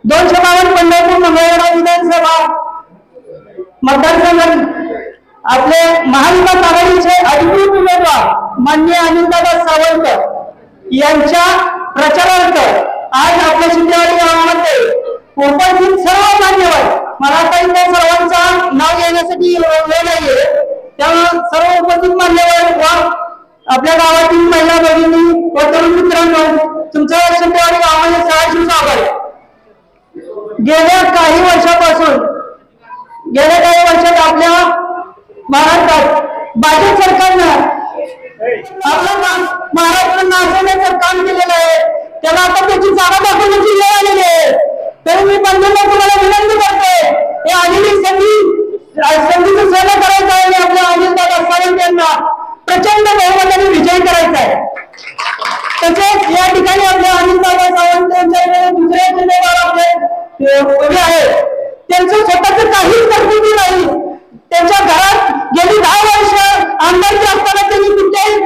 252 पंढरपूर मंगळवेढा विधानसभा मतदारसंघात आपले महाविकास आघाडीचे अधिकृत उमेदवार माननीय अनिलदादा सावंत यांच्या प्रचारार्थ आज आपल्या शिंदेवाडी गावामध्ये उपस्थित सर्व मान्यवर, मला काही त्या सर्वांचा नाव घेण्यासाठी वेळ नाहीये, त्यामुळे सर्व उपस्थित मान्यवर व आपल्या गावातील महिला भगिनी व तरुण मित्रांनो, तुमच्या शिंदेवाडी गावामध्ये सहर्ष स्वागत. गेल्या काही वर्षात आपल्या महाराष्ट्रात भाजप सरकारनं आपलं महाराष्ट्र नाचवण्याचं काम केलेलं आहे. त्याला आता त्याची जागा दाखवण्याची वेळ आलेली आहे. तरी मी पंजाबला तुम्हाला विनंती करते, हे आलेली संधीचं सेवा करायचं आहे आणि आपल्या अनिलदादा सावंत यांना प्रचंड बहुमताने विजय करायचा आहे. तसेच या ठिकाणी आपल्या अनिलदादा सावंत यांच्या दुसरे उमेदवार आपले उभे आहेत. त्यांचं स्वतःच काहीच तरतुदी नाही. त्यांच्या घरात गेली 10 वर्ष आमदारकी असताना त्यांनी कुठल्याही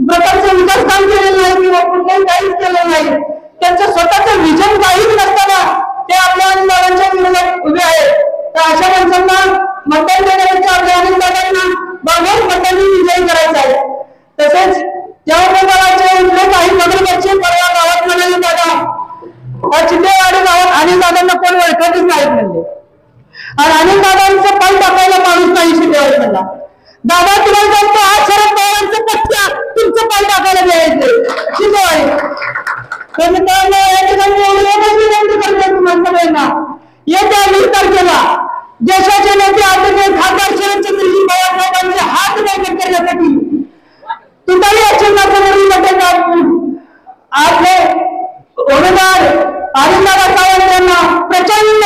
प्रकारचे विकास काम केलेलं नाही किंवा कुठल्याही काहीच केलेलं नाही. त्यांचं स्वतःच विजन काहीच नसताना ते आपल्या अनिलदादांच्या विरोधात उभे आहेत. तर अशा माणसांना मतदान देण्यापेक्षा आपल्या अनिलदादांना बरोबर मतांनी विजयी करायचा आहे. तसेच ज्या उमेदवाराचे इथले काही नगरपरिषद परवा गावात म्हणाले दादा चिंदेवाडी गावात अनिलदादांना कोण ओळखतच नाहीत म्हणले, आणि अनिलदादांचं पाय टाकायला माणूस नाही शिंदेवाडी म्हणला. दादा तुम्हाला सांगतो, आज शरद पवारांचं पक्ष तुमचं पाय टाकायला मिळायचं शिंदेवाडी. तर मित्रांनो, या ठिकाणी विनंती करते तुम्हाला सगळ्यांना, येत्या 20 तारखेला देशाचे नेते आदरणीय खासदार शरदचंद्रजी पवार साहेबांचे हात बळकट करण्यासाठी तुतारी चिन्हावरील मते टाकून आपले उमेदवार अनिलदादा सावंत यांना प्रचंड